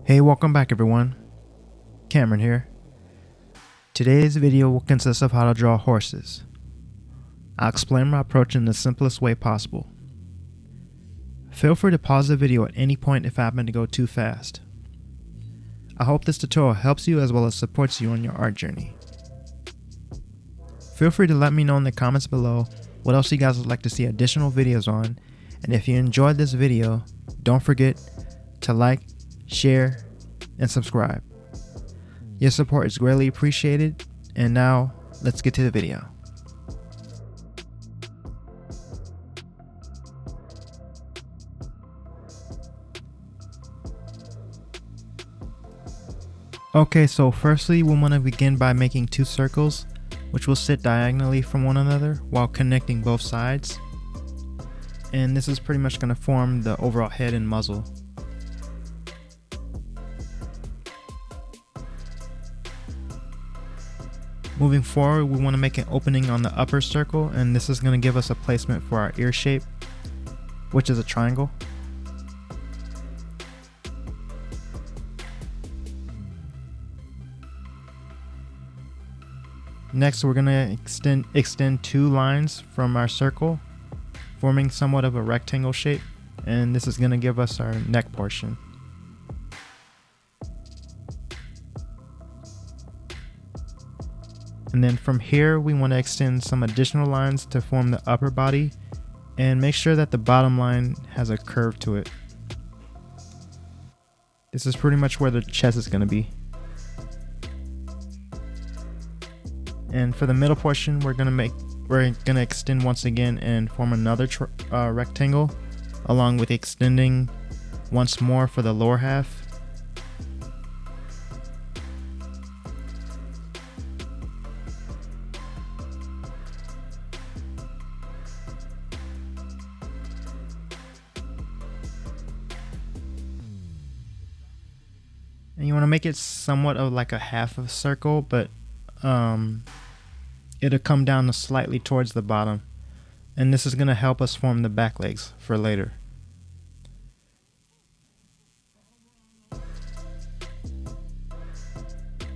Hey, welcome back everyone. Cameron here. Today's video will consist of how to draw horses. I'll explain my approach in the simplest way possible. Feel free to pause the video at any point if I happen to go too fast. I hope this tutorial helps you as well as supports you on your art journey. Feel free to let me know in the comments below what else you guys would like to see additional videos on, and if you enjoyed this video, don't forget to like, share, and subscribe. Your support is greatly appreciated, and now let's get to the video. Okay, so firstly we want to begin by making two circles which will sit diagonally from one another while connecting both sides, and this is pretty much going to form the overall head and muzzle. Moving forward, we want to make an opening on the upper circle, and this is going to give us a placement for our ear shape, which is a triangle. Next, we're going to extend two lines from our circle, forming somewhat of a rectangle shape, and this is going to give us our neck portion. And then from here, we want to extend some additional lines to form the upper body, and make sure that the bottom line has a curve to it. This is pretty much where the chest is going to be. And for the middle portion, we're gonna extend once again and form another rectangle, along with extending once more for the lower half. And you want to make it somewhat of like a half of a circle, but it'll come down slightly towards the bottom, and this is going to help us form the back legs for later.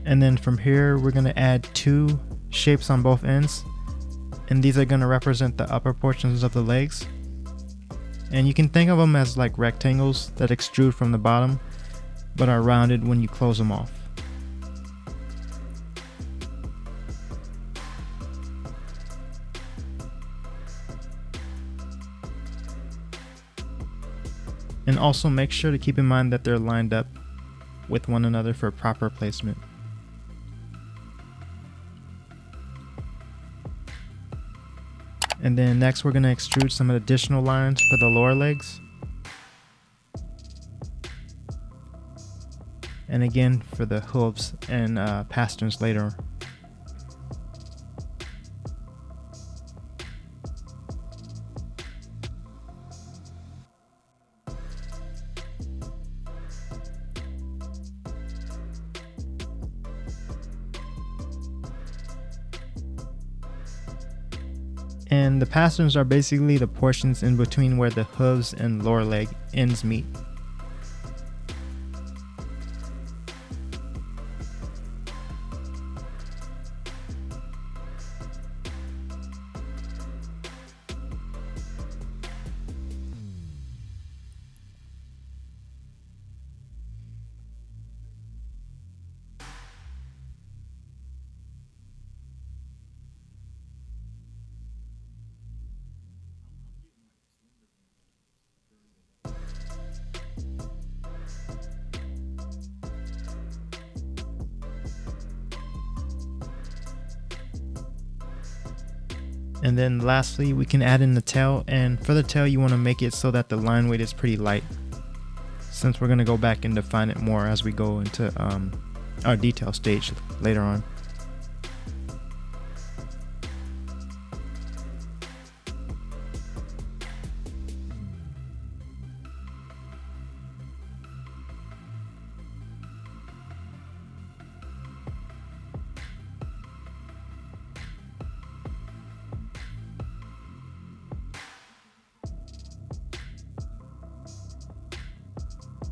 And then from here, we're going to add two shapes on both ends, and these are going to represent the upper portions of the legs. And you can think of them as like rectangles that extrude from the bottom but are rounded when you close them off. And also make sure to keep in mind that they're lined up with one another for proper placement. And then next we're going to extrude some additional lines for the lower legs. And again for the hooves and pasterns later. And the pasterns are basically the portions in between where the hooves and lower leg ends meet. And then lastly, we can add in the tail, and for the tail you want to make it so that the line weight is pretty light, since we're going to go back and define it more as we go into our detail stage later on.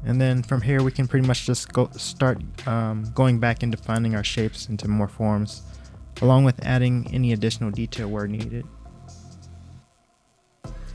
And then from here we can pretty much just start going back and defining our shapes into more forms, along with adding any additional detail where needed. Thank you.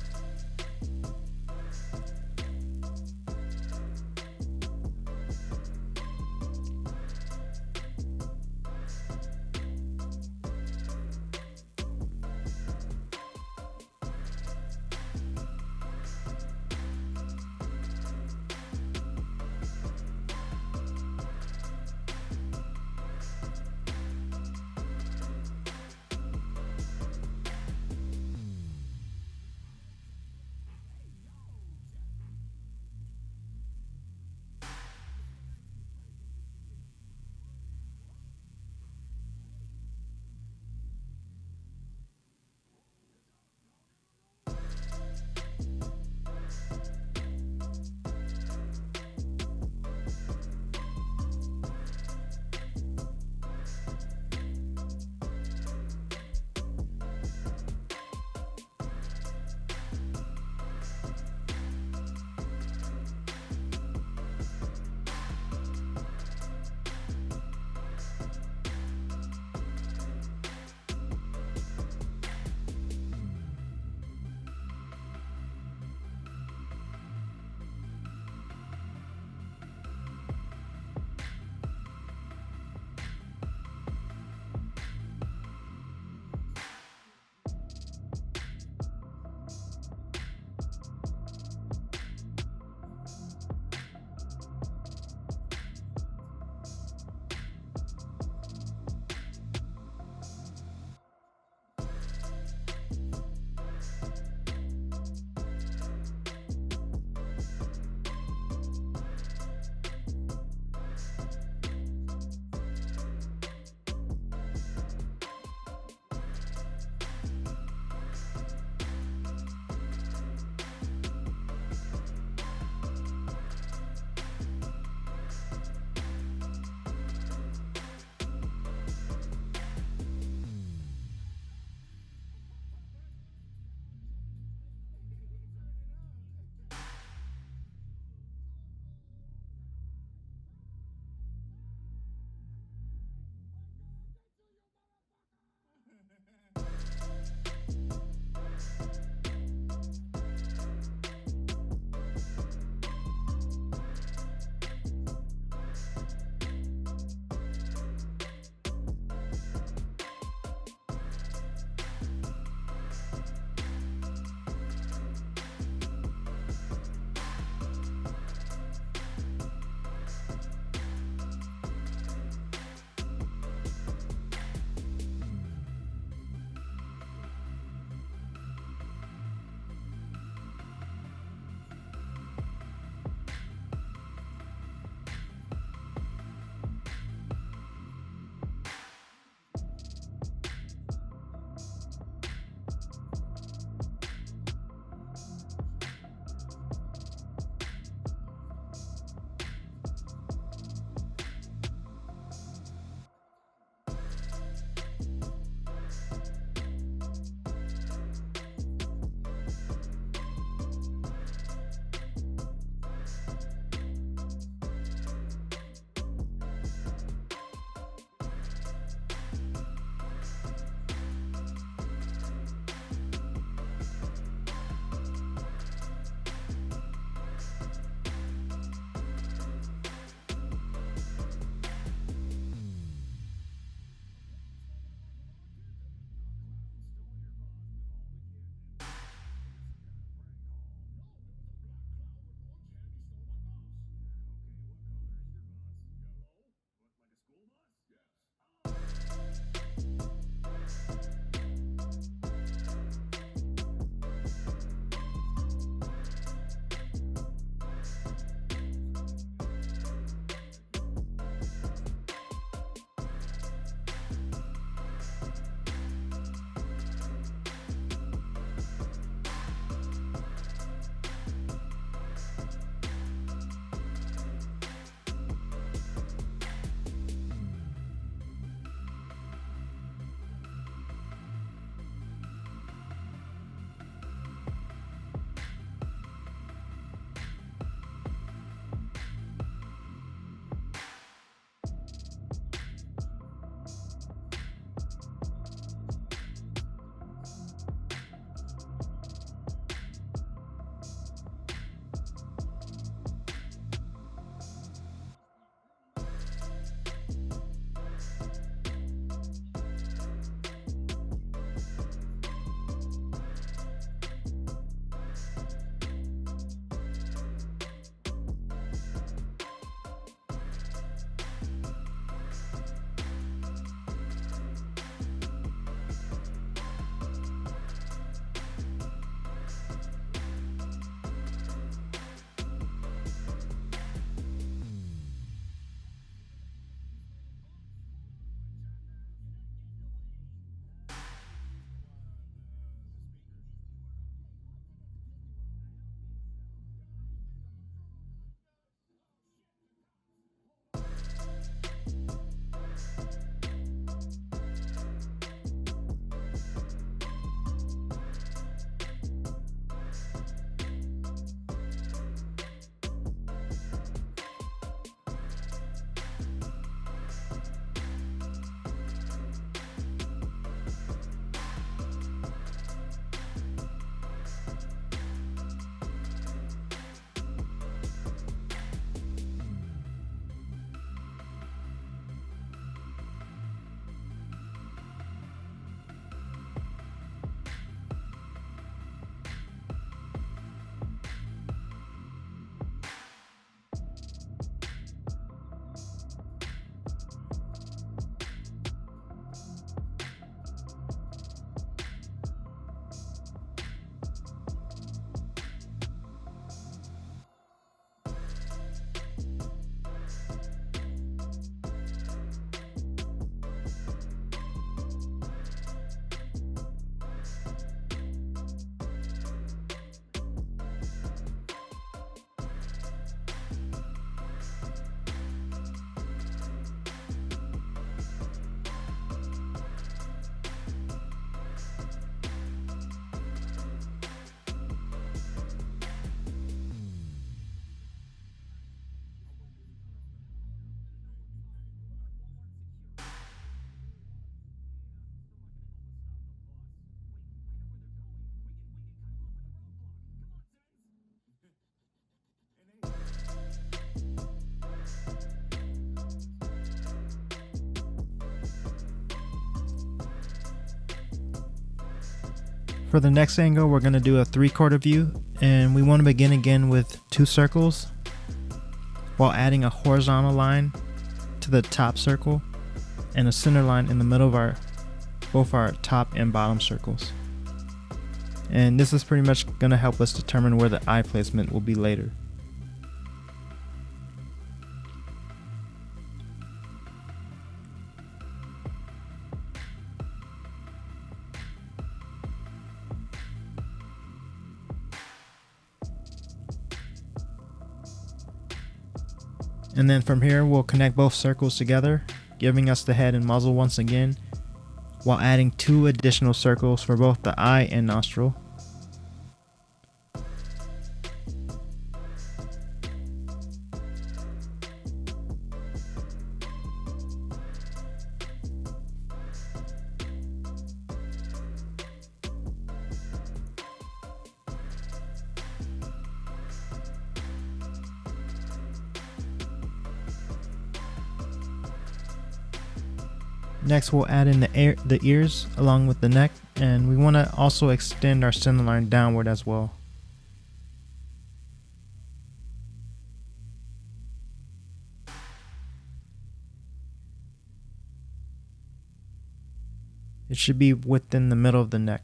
For the next angle, we're going to do a 3/4 view, and we want to begin again with 2 circles while adding a horizontal line to the top circle and a center line in the middle of both our top and bottom circles. And this is pretty much going to help us determine where the eye placement will be later. And then from here, we'll connect both circles together, giving us the head and muzzle once again, while adding 2 additional circles for both the eye and nostril. Next, we'll add in the ears along with the neck, and we want to also extend our center line downward as well. It should be within the middle of the neck.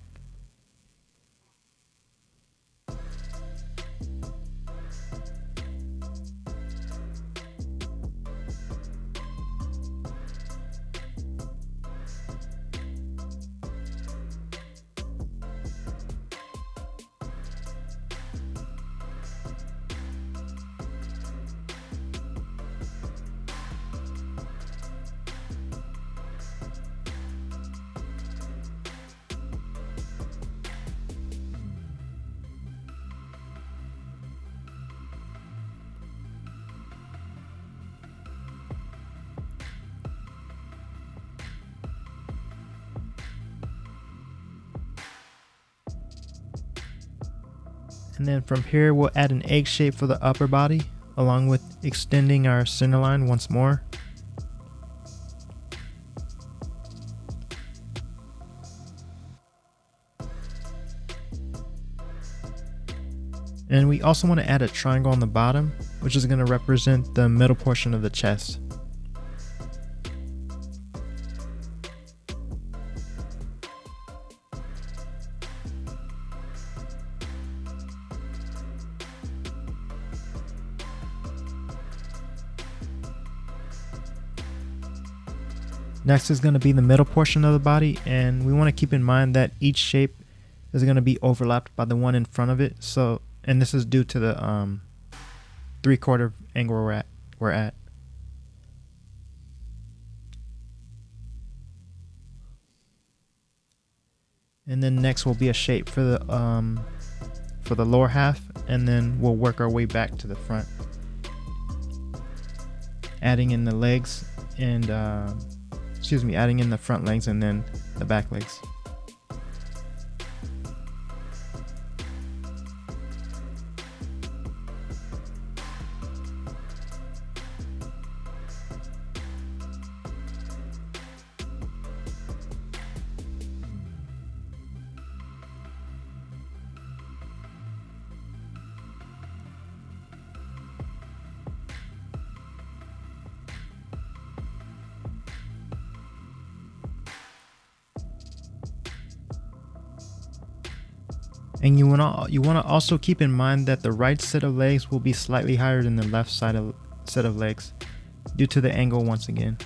And then from here, we'll add an egg shape for the upper body, along with extending our center line once more. And we also want to add a triangle on the bottom, which is going to represent the middle portion of the chest. Next is going to be the middle portion of the body, and we want to keep in mind that each shape is going to be overlapped by the one in front of it. And this is due to the 3/4 angle we're at. And then next will be a shape for the lower half, and then we'll work our way back to the front, adding in the legs and adding in the front legs and then the back legs. And you want to also keep in mind that the right set of legs will be slightly higher than the left set of legs due to the angle once again.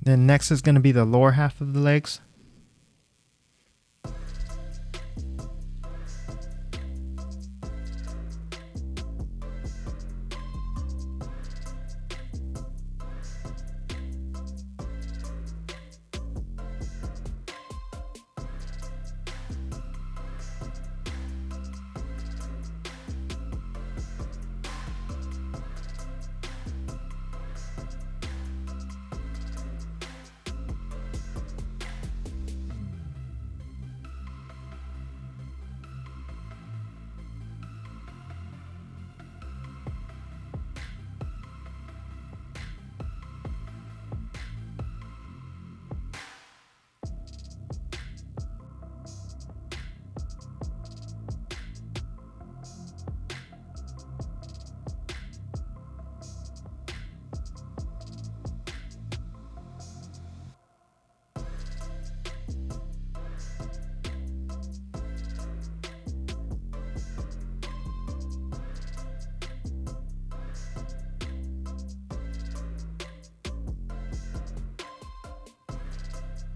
Then next is going to be the lower half of the legs.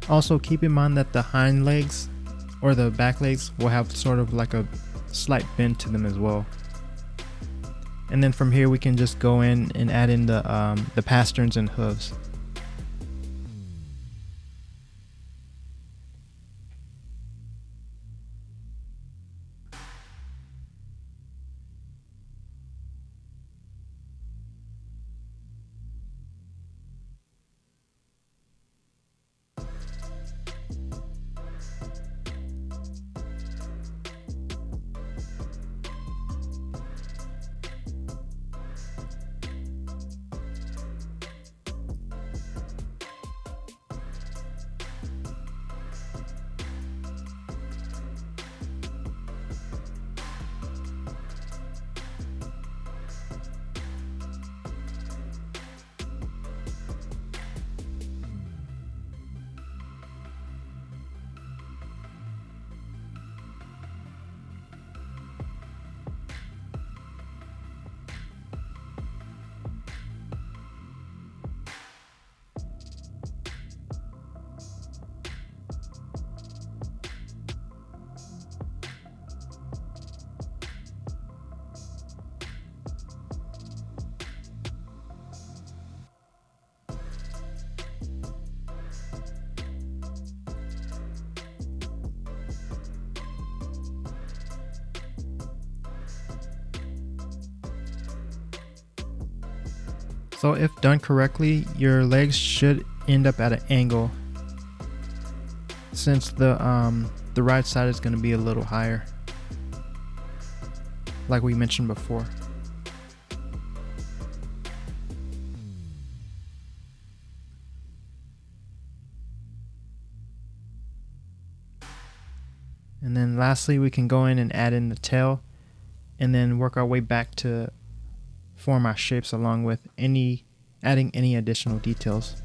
Also, keep in mind that the hind legs or the back legs will have sort of like a slight bend to them as well. And then from here we can just go in and add in the pasterns and hooves. So if done correctly, your legs should end up at an angle, since the right side is going to be a little higher, like we mentioned before. And then lastly, we can go in and add in the tail, and then work our way back to form our shapes along with adding any additional details.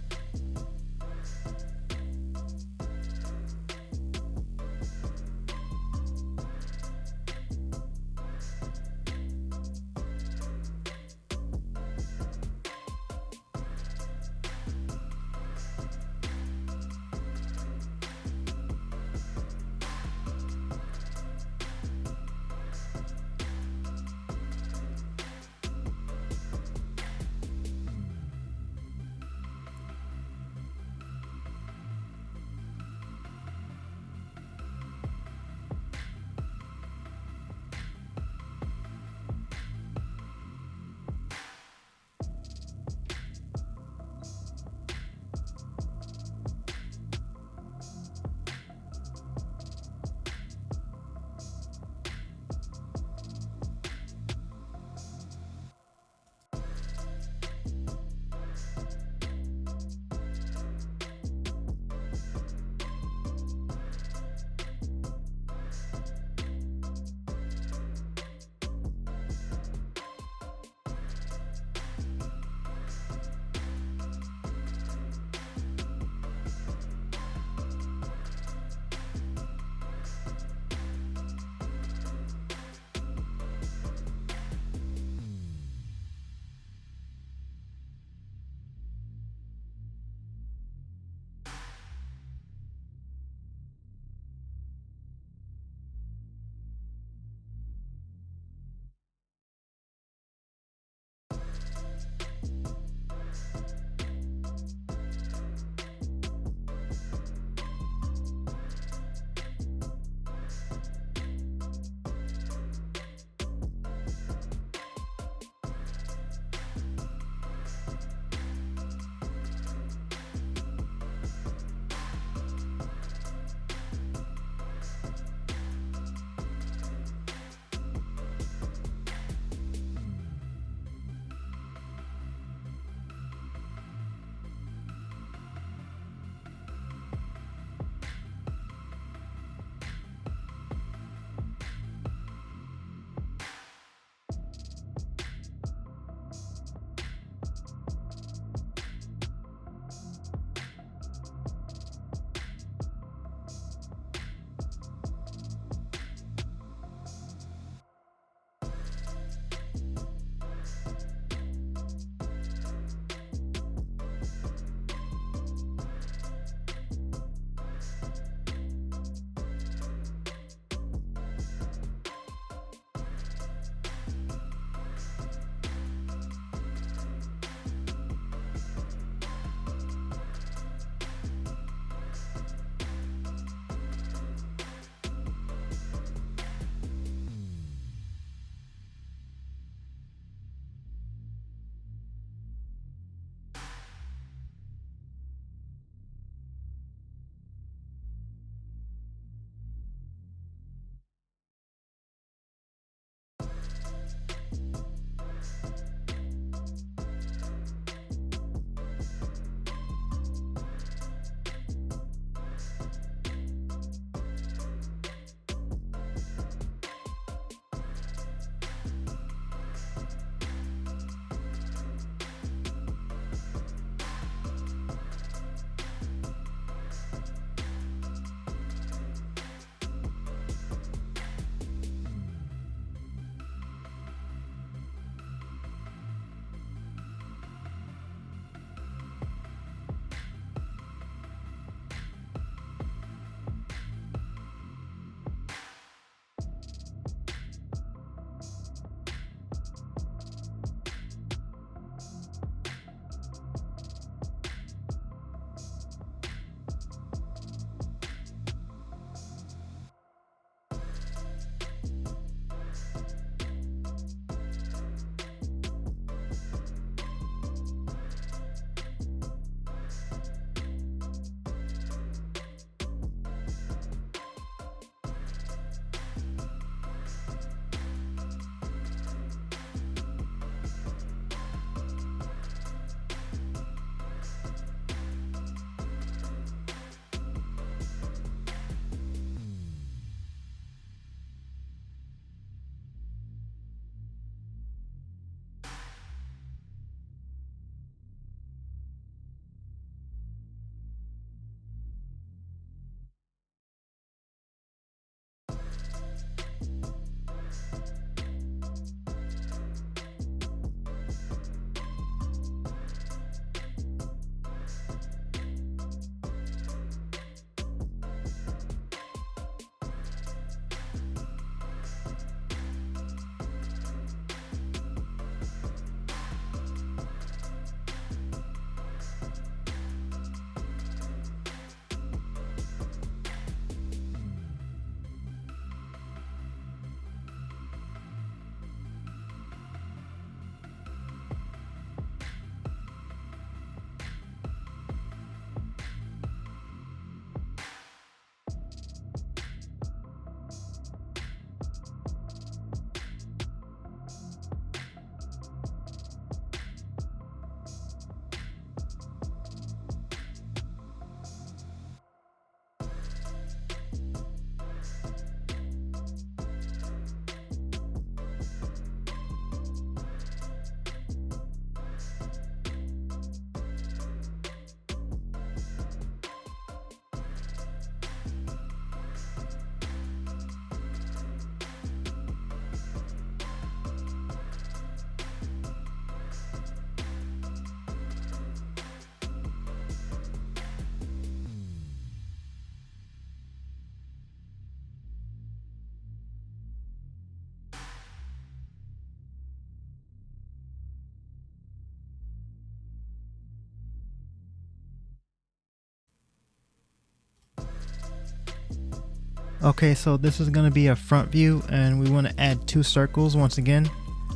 Okay, so this is going to be a front view, and we want to add 2 circles once again,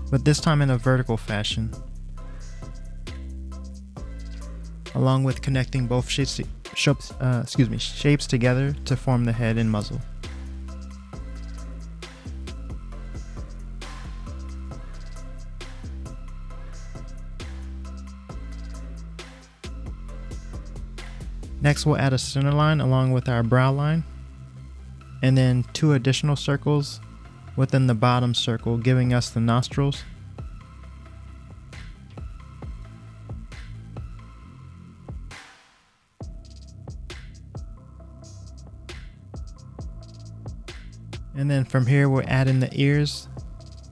but this time in a vertical fashion, along with connecting both shapes together to form the head and muzzle. Next, we'll add a center line along with our brow line, and then 2 additional circles within the bottom circle, giving us the nostrils. And then from here, we'll add in the ears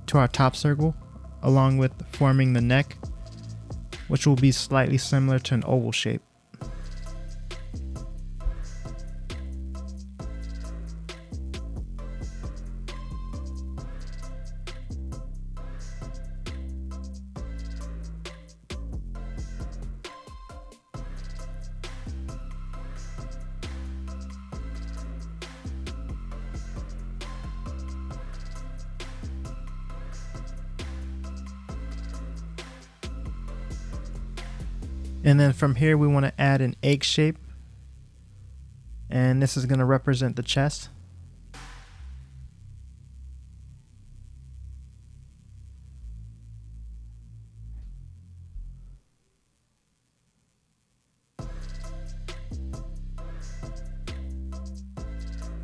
to our top circle, along with forming the neck, which will be slightly similar to an oval shape. And then from here, we want to add an egg shape, and this is going to represent the chest.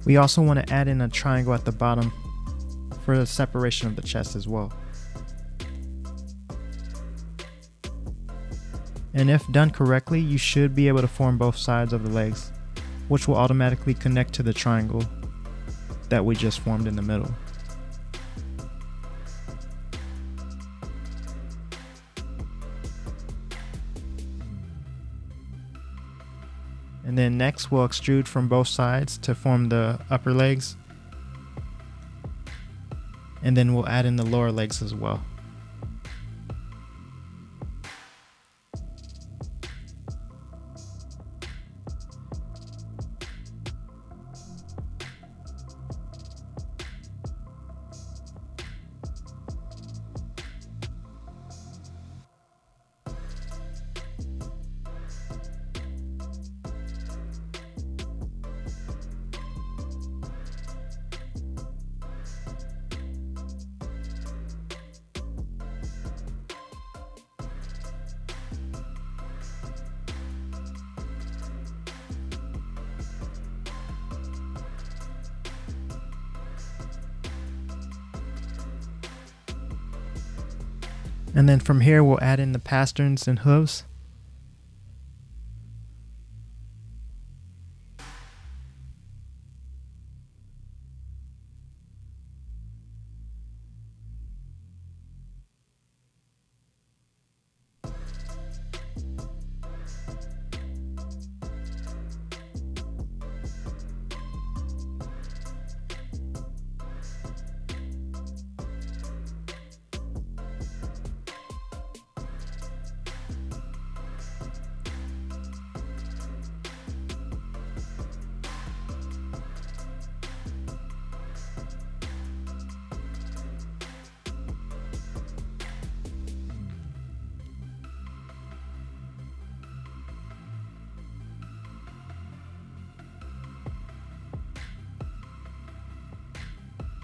We also want to add in a triangle at the bottom for the separation of the chest as well. And if done correctly, you should be able to form both sides of the legs, which will automatically connect to the triangle that we just formed in the middle. And then next, we'll extrude from both sides to form the upper legs, and then we'll add in the lower legs as well. And then from here, we'll add in the pasterns and hooves.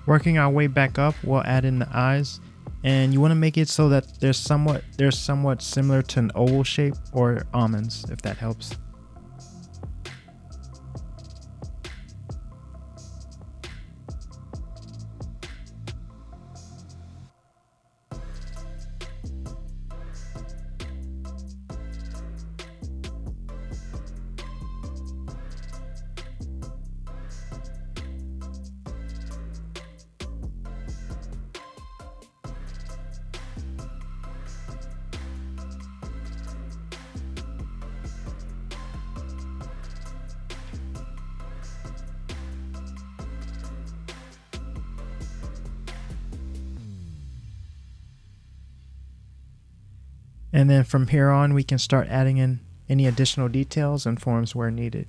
Working our way back up, we'll add in the eyes, and you want to make it so that they're somewhat similar to an oval shape or almonds, if that helps. And then from here on, we can start adding in any additional details and forms where needed.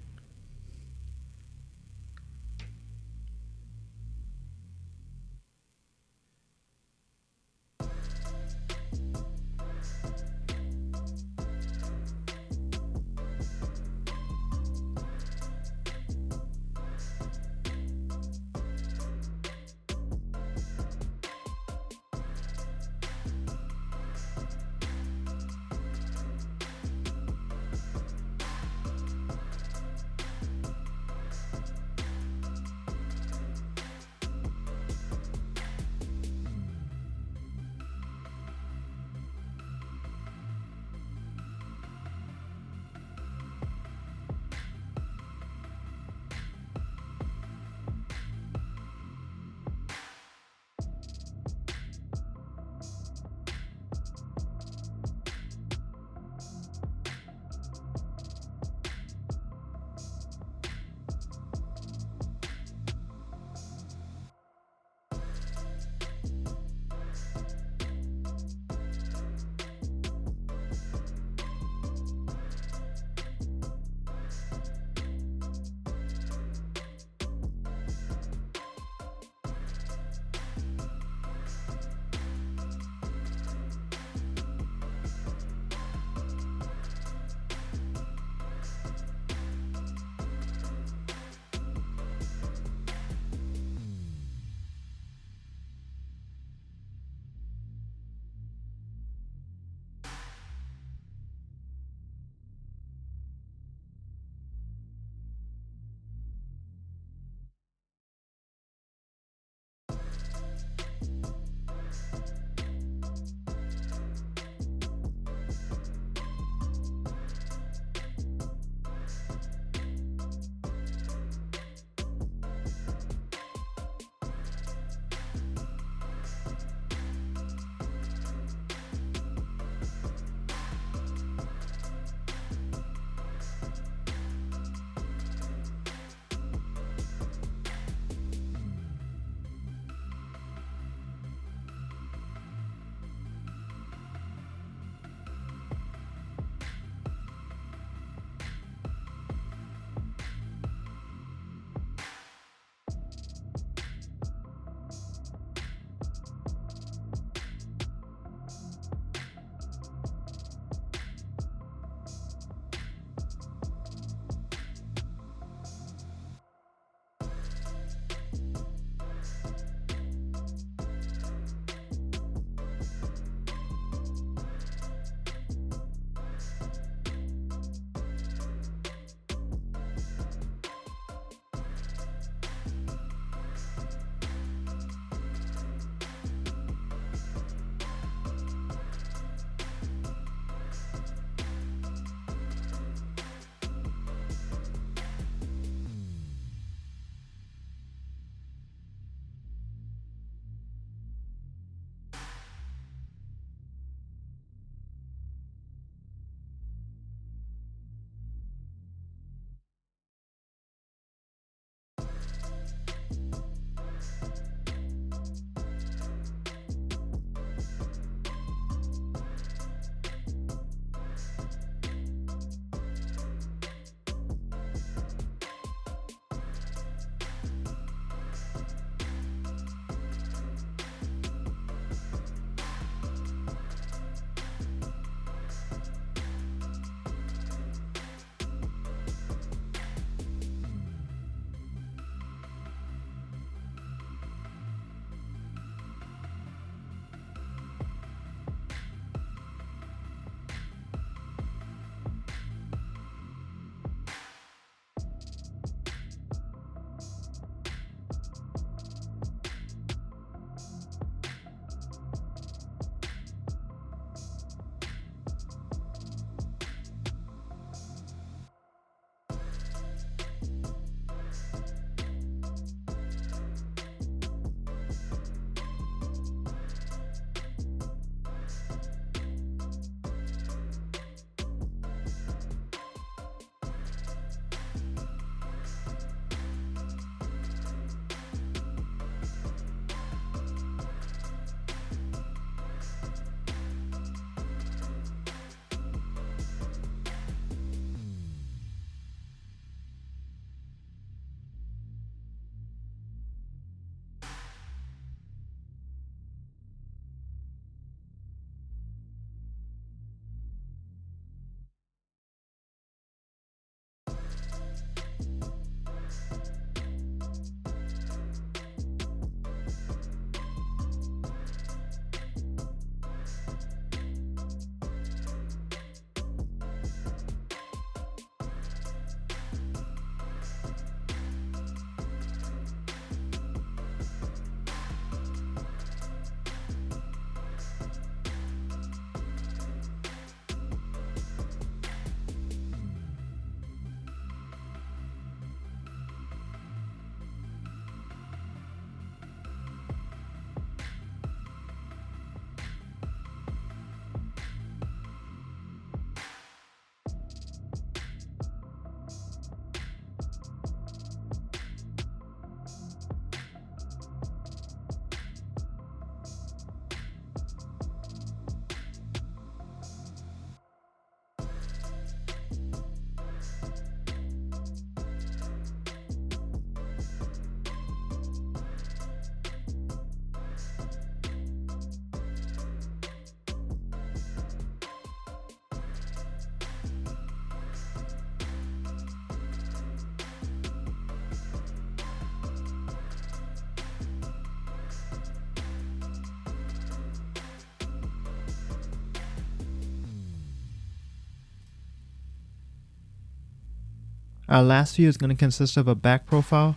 Our last view is going to consist of a back profile,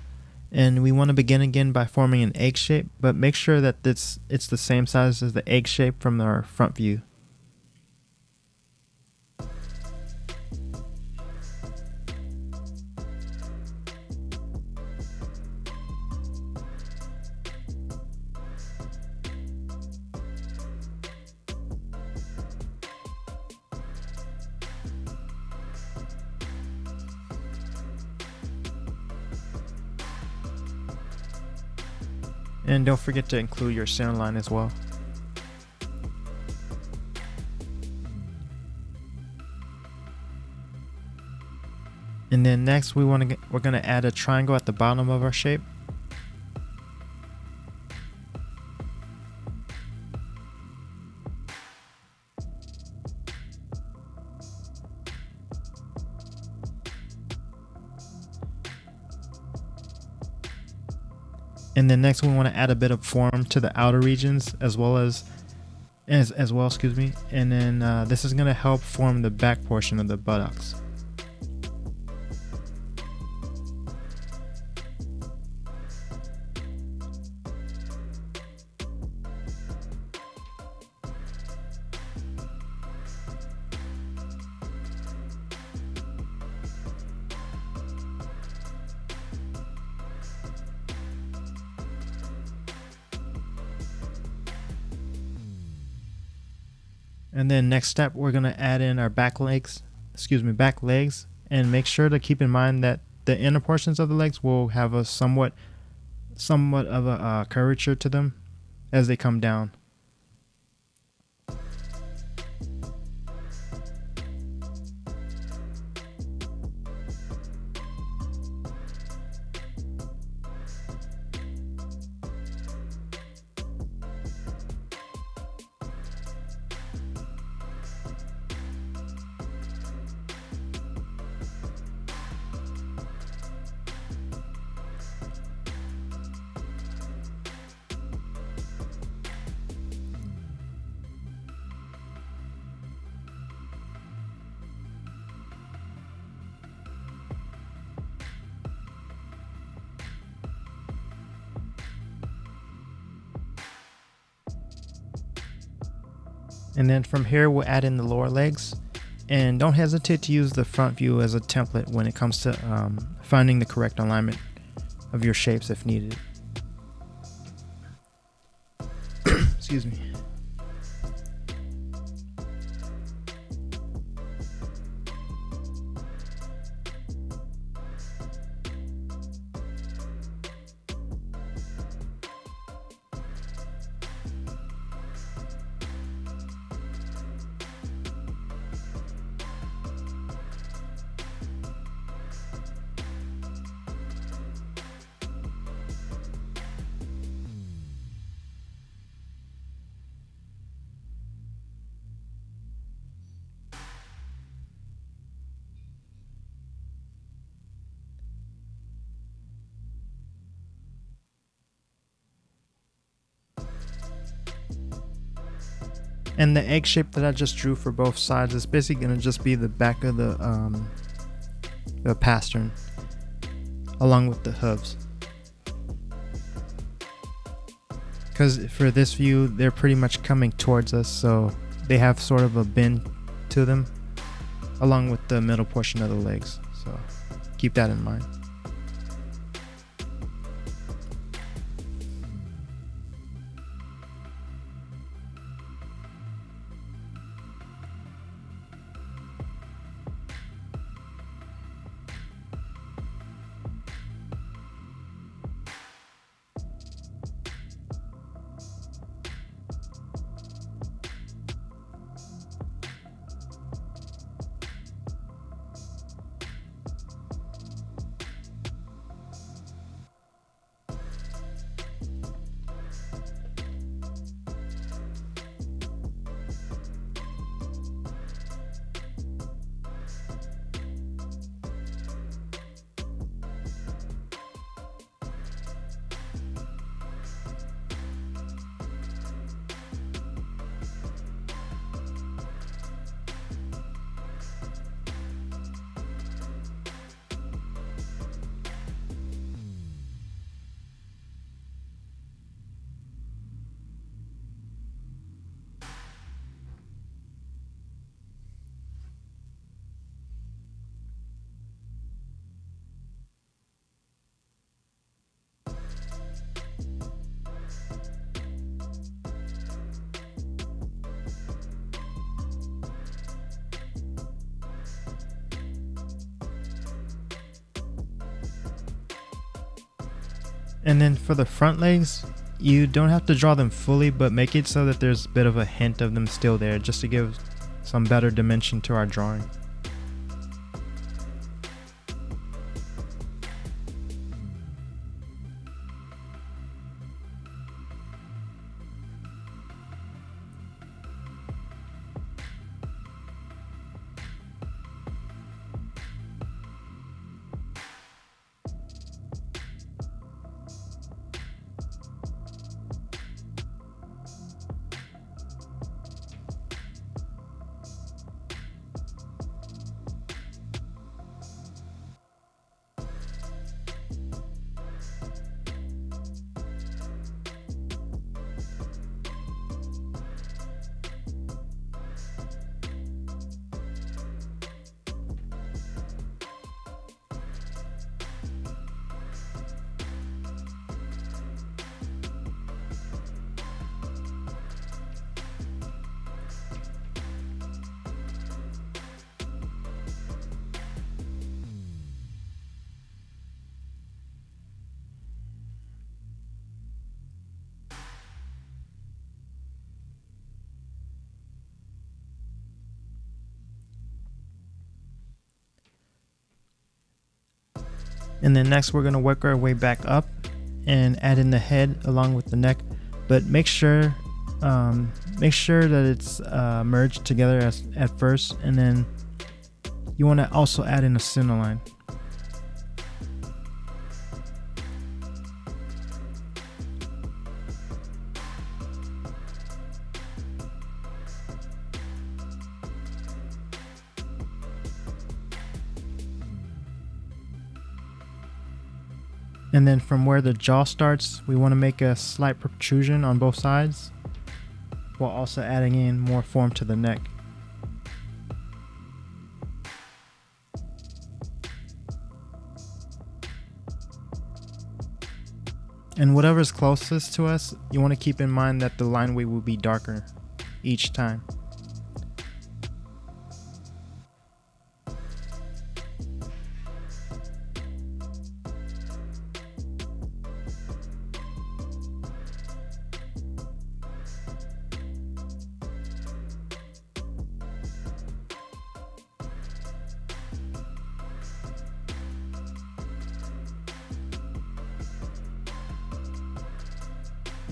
and we want to begin again by forming an egg shape, but make sure that it's the same size as the egg shape from our front view. And don't forget to include your center line as well. And then next we're going to add a triangle at the bottom of our shape. And then next we want to add a bit of form to the outer regions as well, excuse me. And then this is going to help form the back portion of the buttocks. And then next step, we're going to add in our back legs, and make sure to keep in mind that the inner portions of the legs will have a somewhat of a curvature to them as they come down. And then from here we'll add in the lower legs, and don't hesitate to use the front view as a template when it comes to finding the correct alignment of your shapes if needed. Excuse me. And the egg shape that I just drew for both sides is basically going to just be the back of the pastern along with the hooves. Because for this view, they're pretty much coming towards us, so they have sort of a bend to them along with the middle portion of the legs. So keep that in mind. And then for the front legs, you don't have to draw them fully, but make it so that there's a bit of a hint of them still there, just to give some better dimension to our drawing. And then next we're going to work our way back up and add in the head along with the neck, but make sure that it's merged together at first, and then you want to also add in a center line. And then from where the jaw starts, we want to make a slight protrusion on both sides, while also adding in more form to the neck. And whatever's closest to us, you want to keep in mind that the line weight will be darker each time.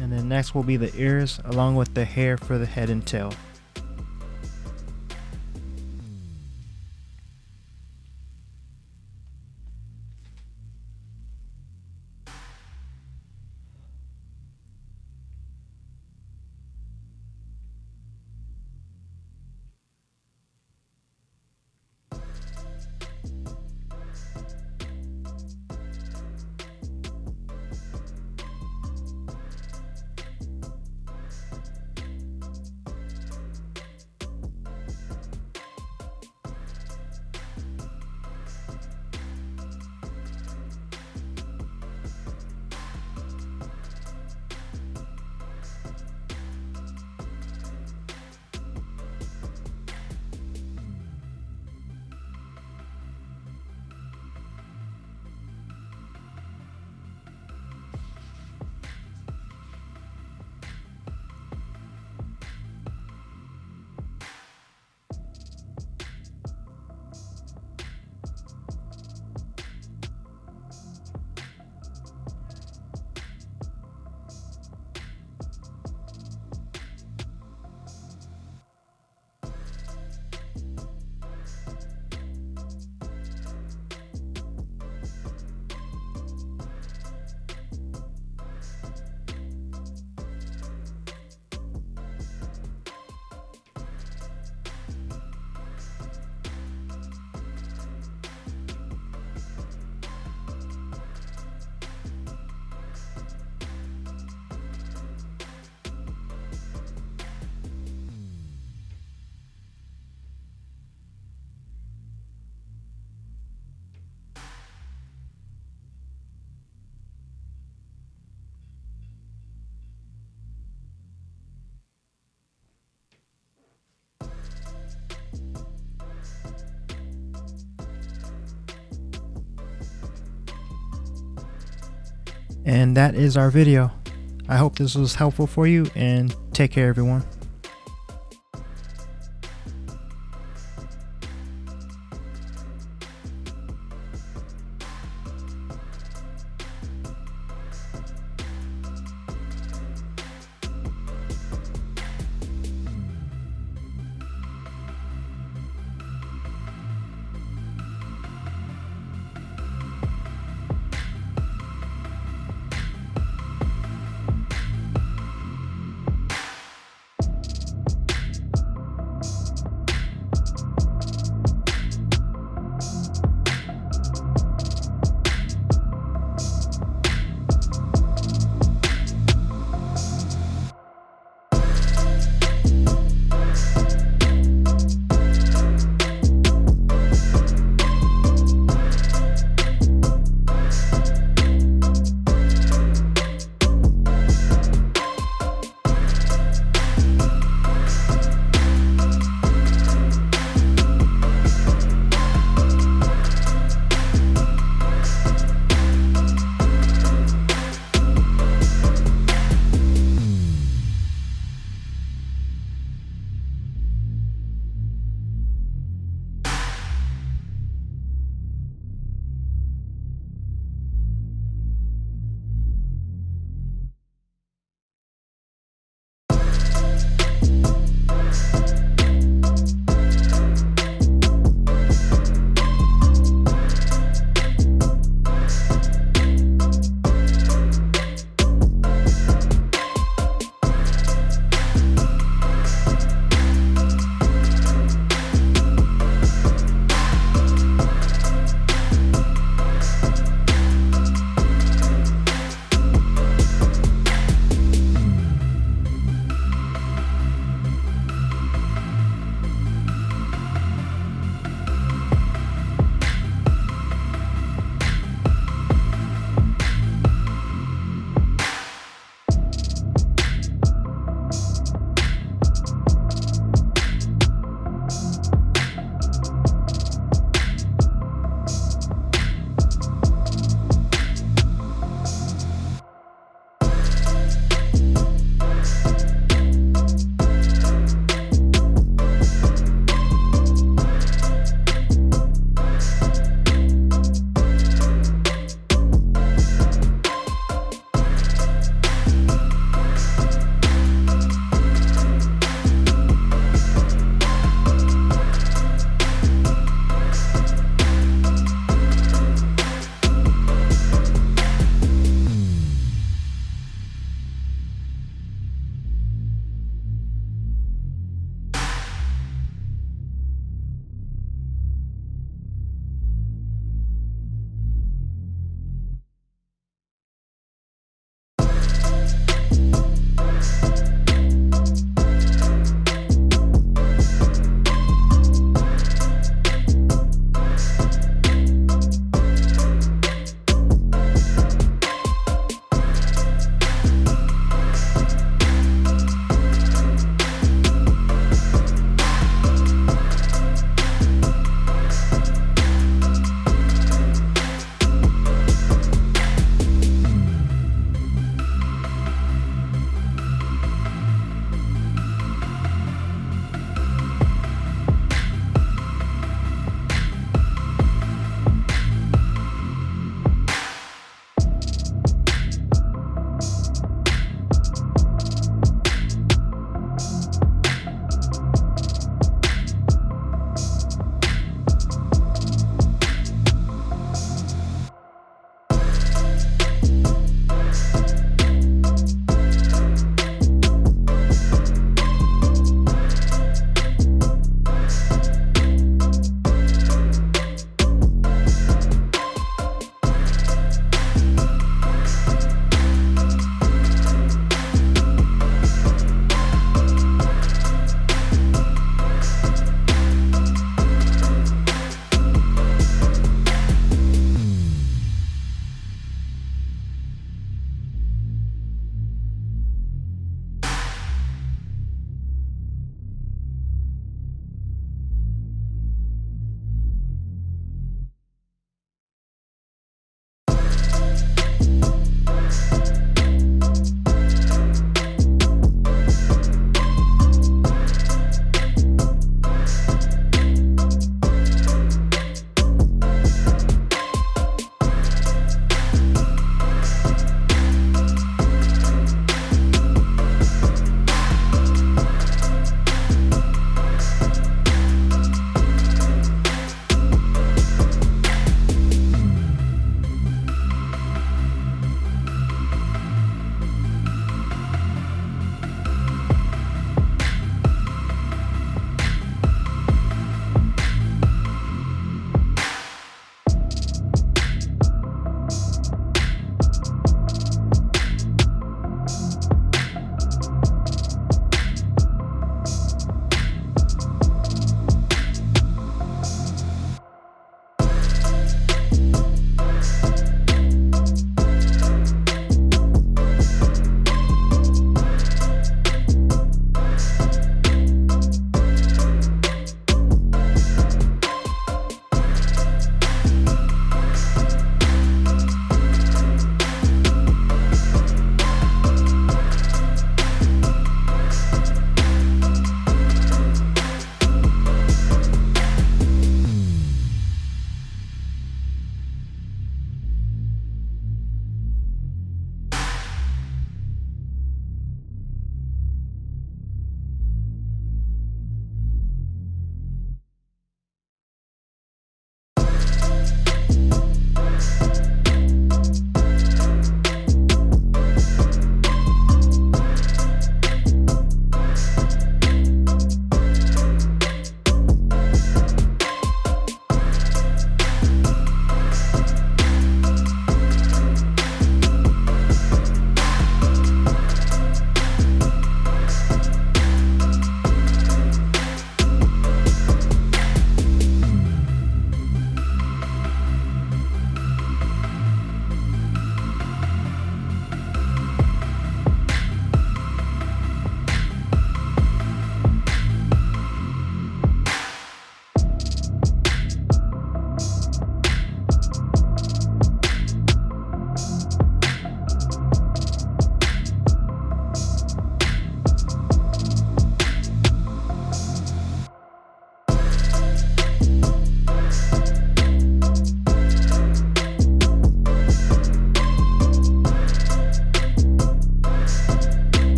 And then next will be the ears, along with the hair for the head and tail. And that is our video. I hope this was helpful for you, and take care everyone.